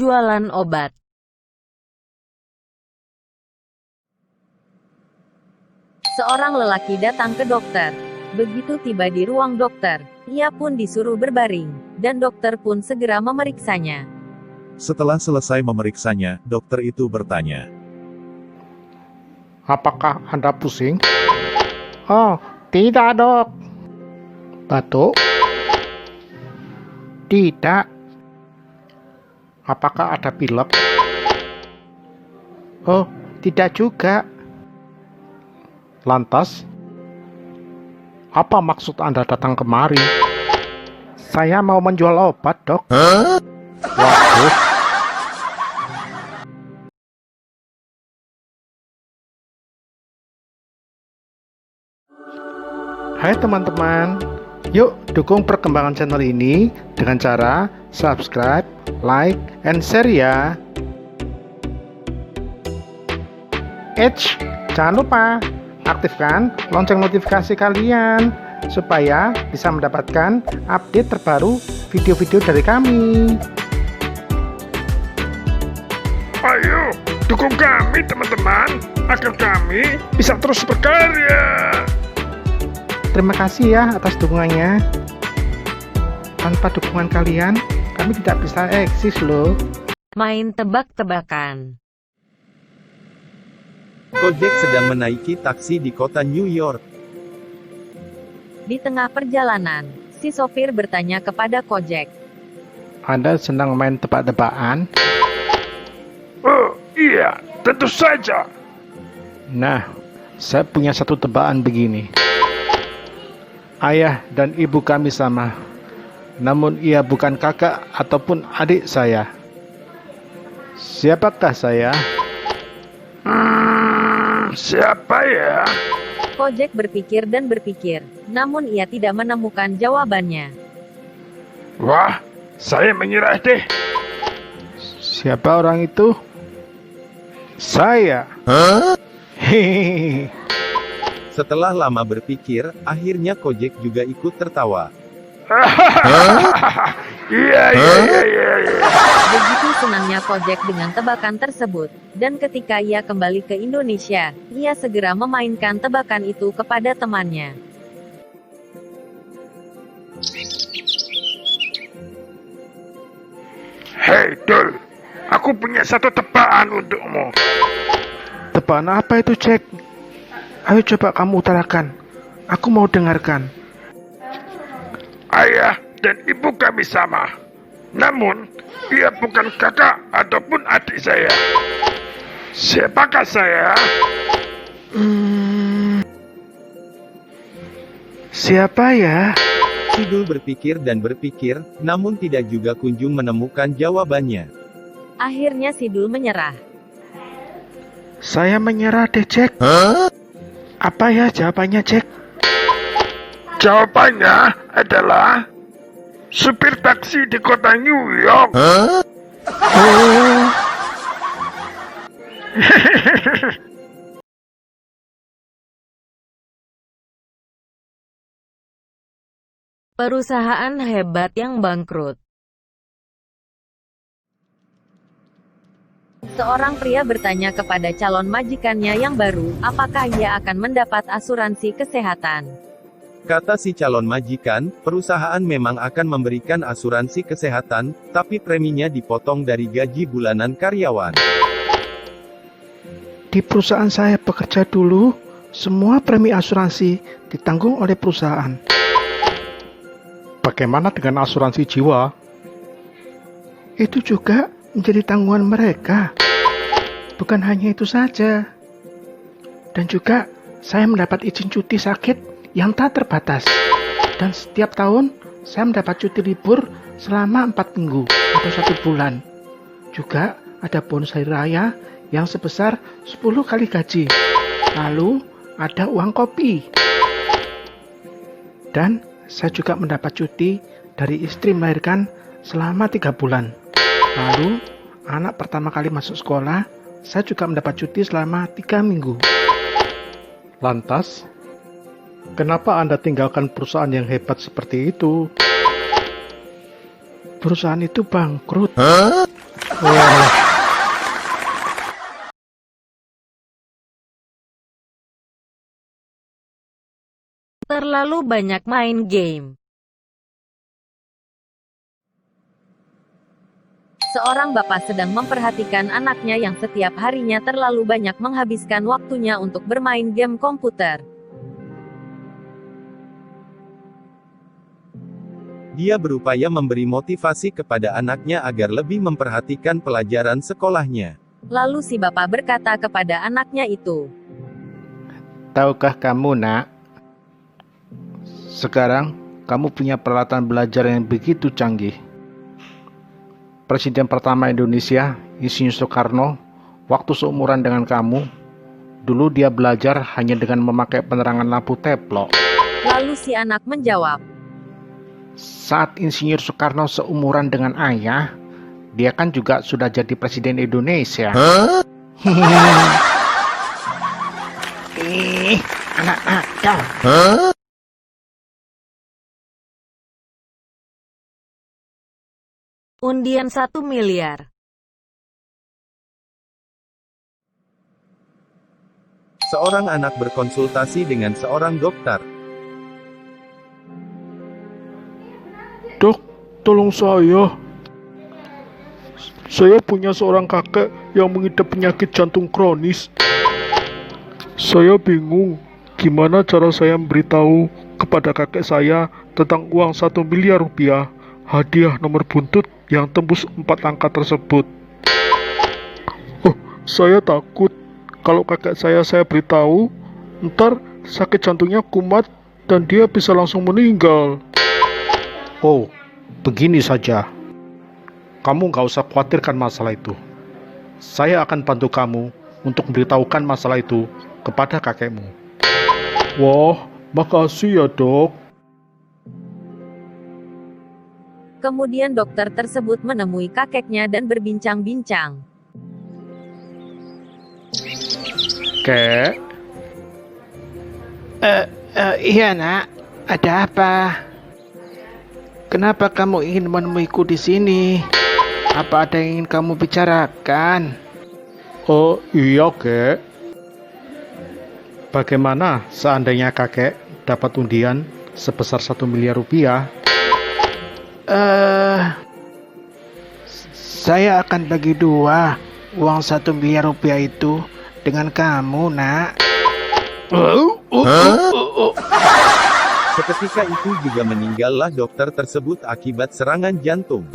jualan obat. Seorang lelaki datang ke dokter. Begitu tiba di ruang dokter, ia pun disuruh berbaring, dan dokter pun segera memeriksanya. Setelah selesai memeriksanya, dokter itu bertanya. Apakah Anda pusing? Oh, tidak dok. Batuk? Tidak. Apakah ada pilek? Oh, tidak juga. Lantas, apa maksud Anda datang kemari? Saya mau menjual obat, dok. Waduh. Hai teman-teman, yuk dukung perkembangan channel ini dengan cara subscribe, like, and share ya. Jangan lupa aktifkan lonceng notifikasi kalian supaya bisa mendapatkan update terbaru video-video dari kami. Ayo dukung kami teman-teman agar kami bisa terus berkarya. Terima kasih ya atas dukungannya. Tanpa dukungan kalian, kami tidak bisa eksis loh. Main tebak-tebakan. Kojek sedang menaiki taksi di kota New York. Di tengah perjalanan, si sopir bertanya kepada Kojek. Anda senang main tebak-tebakan? Oh, iya, tentu saja. Nah, saya punya satu tebakan begini. Ayah dan ibu kami sama, namun ia bukan kakak ataupun adik saya. Siapakah saya? Siapa ya? Kojek berpikir dan berpikir, namun ia tidak menemukan jawabannya. Wah, saya menyerah deh. Siapa orang itu? Saya. Hehehe. Setelah lama berpikir, akhirnya Kojek juga ikut tertawa. Iya. Begitu senangnya Kojek dengan tebakan tersebut, dan ketika ia kembali ke Indonesia, ia segera memainkan tebakan itu kepada temannya. Hei, Dul, aku punya satu tebakan untukmu. Tebakan apa itu, Jack? Ayo coba kamu utarakan. Aku mau dengarkan. Ayah dan ibu kami sama. Namun, ia bukan kakak ataupun adik saya. Siapakah saya? Siapa ya? Sidul berpikir dan berpikir, namun tidak juga kunjung menemukan jawabannya. Akhirnya Sidul menyerah. Saya menyerah deh, Jack. Apa ya jawabannya, Jack? Jawabannya adalah supir taksi di kota New York. Oh, Perusahaan hebat yang bangkrut. Seorang pria bertanya kepada calon majikannya yang baru, apakah ia akan mendapat asuransi kesehatan. Kata si calon majikan, perusahaan memang akan memberikan asuransi kesehatan, tapi preminya dipotong dari gaji bulanan karyawan. di perusahaan saya bekerja dulu, semua premi asuransi ditanggung oleh perusahaan. Bagaimana dengan asuransi jiwa? Itu juga menjadi tanggungan mereka. Bukan hanya itu saja. Dan juga saya mendapat izin cuti sakit yang tak terbatas. Dan setiap tahun saya mendapat cuti libur selama 4 minggu atau 1 bulan. Juga ada bonus hari raya yang sebesar 10 kali gaji. Lalu ada uang kopi. Dan saya juga mendapat cuti dari istri melahirkan selama 3 bulan. Lalu anak pertama kali masuk sekolah, saya juga mendapat cuti selama 3 minggu. Lantas, kenapa Anda tinggalkan perusahaan yang hebat seperti itu? Perusahaan itu bangkrut. Terlalu banyak main game. Seorang bapak sedang memperhatikan anaknya yang setiap harinya terlalu banyak menghabiskan waktunya untuk bermain game komputer. Dia berupaya memberi motivasi kepada anaknya agar lebih memperhatikan pelajaran sekolahnya. Lalu si bapak berkata kepada anaknya itu, Tahukah kamu, nak? Sekarang, kamu punya peralatan belajar yang begitu canggih. Presiden pertama Indonesia, Insinyur Soekarno, waktu seumuran dengan kamu, dulu dia belajar hanya dengan memakai penerangan lampu teplok. lalu si anak menjawab, Saat Insinyur Soekarno seumuran dengan ayah, dia kan juga sudah jadi Presiden Indonesia. Anak nakal. undian 1 miliar. Seorang anak berkonsultasi dengan seorang dokter. Dok, tolong saya. Saya punya seorang kakek yang mengidap penyakit jantung kronis. Saya bingung, gimana cara saya memberitahu kepada kakek saya tentang uang 1 miliar rupiah, hadiah nomor buntut yang tembus 4 angka tersebut. Oh, saya takut kalau kakek saya beritahu, ntar sakit jantungnya kumat dan dia bisa langsung meninggal. Oh, begini saja. Kamu nggak usah khawatirkan masalah itu. Saya akan bantu kamu untuk memberitahukan masalah itu kepada kakekmu. Wah, makasih ya dok. Kemudian dokter tersebut menemui kakeknya dan berbincang-bincang. Kek? Iya nak, ada apa? Kenapa kamu ingin menemuiku di sini? Apa ada yang ingin kamu bicarakan? Oh iya kek. Bagaimana seandainya kakek dapat undian sebesar 1 miliar rupiah? Saya akan bagi 2 uang 1 miliar rupiah itu dengan kamu, nak. Seketika itu juga meninggallah dokter tersebut akibat serangan jantung.